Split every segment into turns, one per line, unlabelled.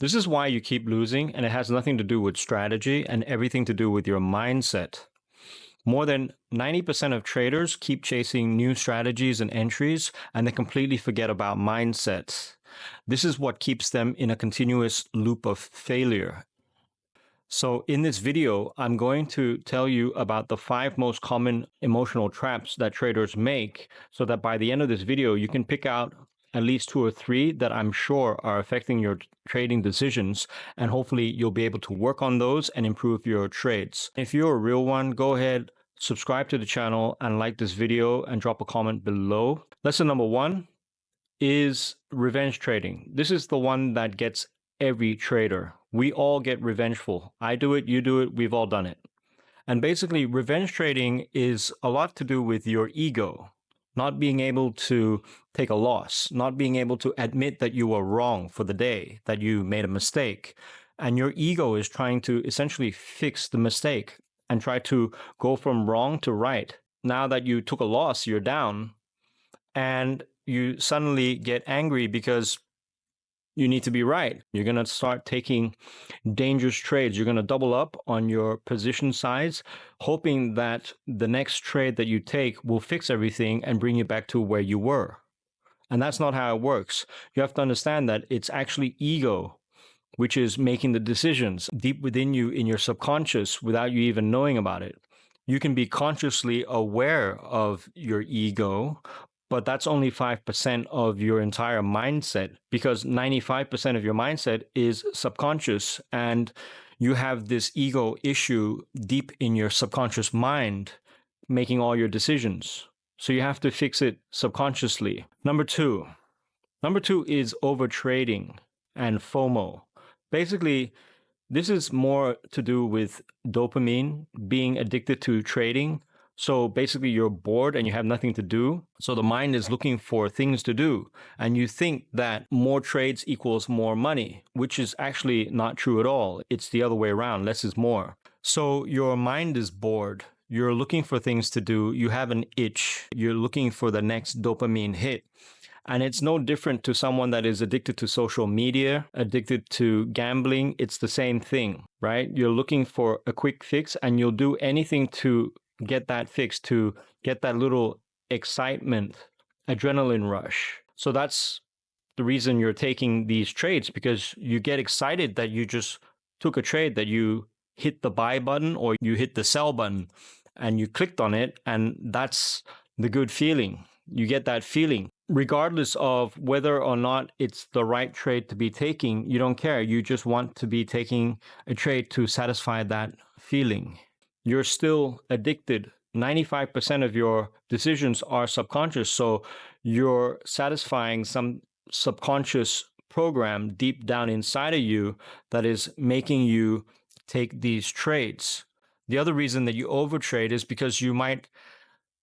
This is why you keep losing, and it has nothing to do with strategy and everything to do with your mindset. More than 90% of traders keep chasing new strategies and entries, and they completely forget about mindset. This is what keeps them in a continuous loop of failure. So in this video, I'm going to tell you about the 5 most common emotional traps that traders make, so that by the end of this video, you can pick out at least 2 or 3 that I'm sure are affecting your trading decisions, and hopefully you'll be able to work on those and improve your trades. If you're a real one, go ahead, subscribe to the channel and like this video and drop a comment below. Lesson number 1 is revenge trading. This is the one that gets every trader. We all get revengeful. I do it, you do it, we've all done it. And basically, revenge trading is a lot to do with your ego. Not being able to take a loss, not being able to admit that you were wrong for the day, that you made a mistake. And your ego is trying to essentially fix the mistake and try to go from wrong to right. Now that you took a loss, you're down, and you suddenly get angry because you need to be right. You're going to start taking dangerous trades. You're going to double up on your position size, hoping that the next trade that you take will fix everything and bring you back to where you were. And that's not how it works. You have to understand that it's actually ego, which is making the decisions deep within you in your subconscious without you even knowing about it. You can be consciously aware of your ego, but that's only 5% of your entire mindset, because 95% of your mindset is subconscious, and you have this ego issue deep in your subconscious mind, making all your decisions. So you have to fix it subconsciously. Number two is overtrading and FOMO. Basically, this is more to do with dopamine, being addicted to trading. So basically you're bored and you have nothing to do. So the mind is looking for things to do. And you think that more trades equals more money, which is actually not true at all. It's the other way around. Less is more. So your mind is bored. You're looking for things to do. You have an itch. You're looking for the next dopamine hit. And it's no different to someone that is addicted to social media, addicted to gambling. It's the same thing, right? You're looking for a quick fix, and you'll do anything to get that fix, to get that little excitement, adrenaline rush. So that's the reason you're taking these trades, because you get excited that you just took a trade, that you hit the buy button or you hit the sell button and you clicked on it, and that's the good feeling. You get that feeling. Regardless of whether or not it's the right trade to be taking, you don't care. You just want to be taking a trade to satisfy that feeling. You're still addicted. 95% of your decisions are subconscious, so you're satisfying some subconscious program deep down inside of you that is making you take these trades. The other reason that you overtrade is because you might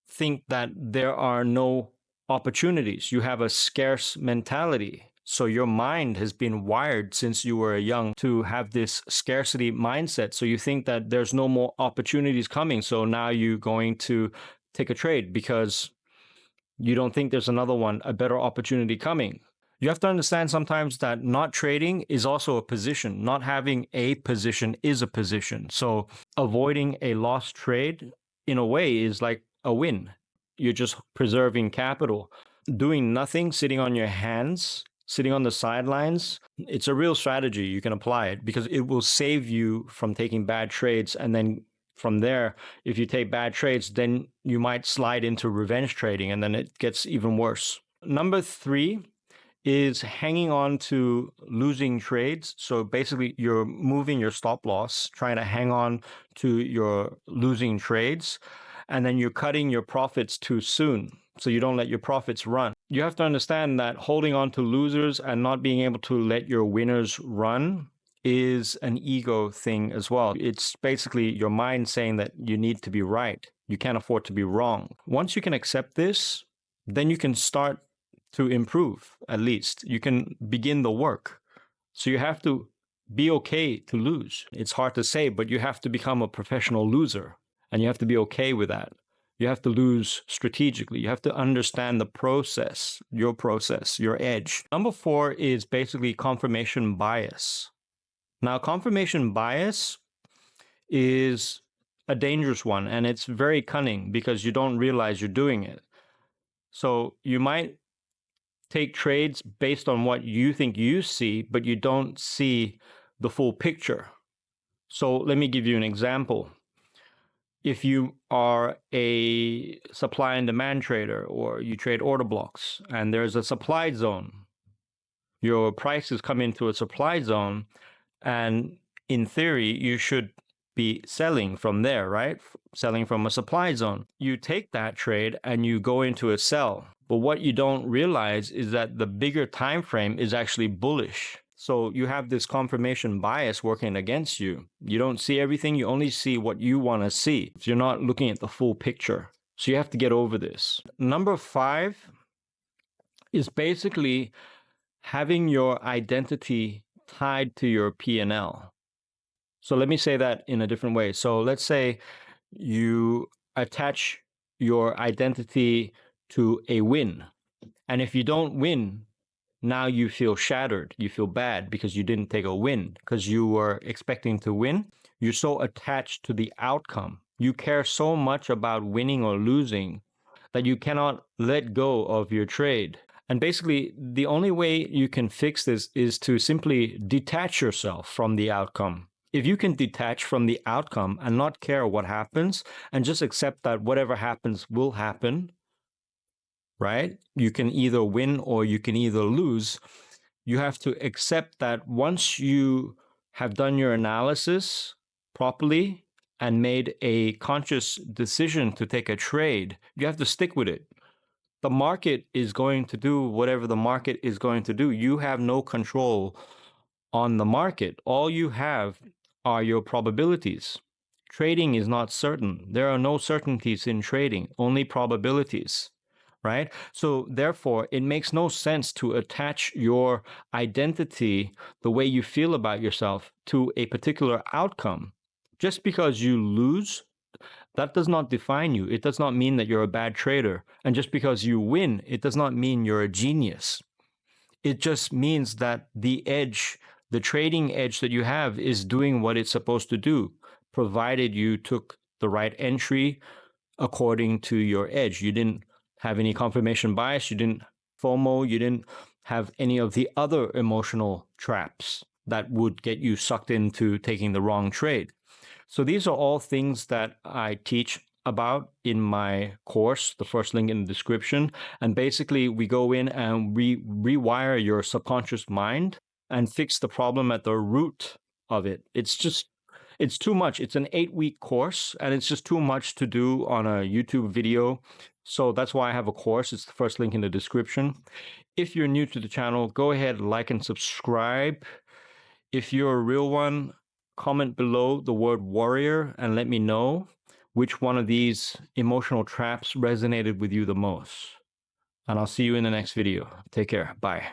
think that there are no opportunities. You have a scarce mentality. So your mind has been wired since you were young to have this scarcity mindset. So you think that there's no more opportunities coming. So now you're going to take a trade because you don't think there's another one, a better opportunity coming. You have to understand sometimes that not trading is also a position. Not having a position is a position. So avoiding a lost trade in a way is like a win. You're just preserving capital. Doing nothing, sitting on your hands, sitting on the sidelines, it's a real strategy. You can apply it because it will save you from taking bad trades. And then from there, if you take bad trades, then you might slide into revenge trading, and then it gets even worse. Number 3 is hanging on to losing trades. So basically you're moving your stop loss, trying to hang on to your losing trades, and then you're cutting your profits too soon. So you don't let your profits run. You have to understand that holding on to losers and not being able to let your winners run is an ego thing as well. It's basically your mind saying that you need to be right. You can't afford to be wrong. Once you can accept this, then you can start to improve. At least you can begin the work. So you have to be okay to lose. It's hard to say, but you have to become a professional loser, and you have to be okay with that. You have to lose strategically. You have to understand the process, your edge. Number 4 is basically confirmation bias. Now, confirmation bias is a dangerous one, and it's very cunning because you don't realize you're doing it. So you might take trades based on what you think you see, but you don't see the full picture. So let me give you an example. If you are a supply and demand trader, or you trade order blocks and there's a supply zone, your prices come into a supply zone, and in theory, you should be selling from there, right? Selling from a supply zone. You take that trade and you go into a sell. But what you don't realize is that the bigger time frame is actually bullish. So you have this confirmation bias working against you. You don't see everything. You only see what you want to see. So you're not looking at the full picture. So you have to get over this. Number 5 is basically having your identity tied to your P&L. So let me say that in a different way. So let's say you attach your identity to a win. And if you don't win, now you feel shattered. You feel bad because you didn't take a win, because you were expecting to win. You're so attached to the outcome. You care so much about winning or losing that you cannot let go of your trade. And basically, the only way you can fix this is to simply detach yourself from the outcome. If you can detach from the outcome and not care what happens and just accept that whatever happens will happen, right? You can either win or you can either lose. You have to accept that once you have done your analysis properly and made a conscious decision to take a trade, you have to stick with it. The market is going to do whatever the market is going to do. You have no control on the market. All you have are your probabilities. Trading is not certain. There are no certainties in trading, only probabilities, right? So therefore, it makes no sense to attach your identity, the way you feel about yourself, to a particular outcome. Just because you lose, that does not define you. It does not mean that you're a bad trader. And just because you win, it does not mean you're a genius. It just means that the edge, the trading edge that you have, is doing what it's supposed to do, provided you took the right entry according to your edge. You didn't have any confirmation bias, you didn't FOMO, you didn't have any of the other emotional traps that would get you sucked into taking the wrong trade. So these are all things that I teach about in my course, the first link in the description. And basically, we go in and we rewire your subconscious mind and fix the problem at the root of it. It's too much. It's an 8-week course, and it's just too much to do on a YouTube video. So that's why I have a course. It's the first link in the description. If you're new to the channel, go ahead, like and subscribe. If you're a real one, comment below the word warrior and let me know which one of these emotional traps resonated with you the most. And I'll see you in the next video. Take care. Bye.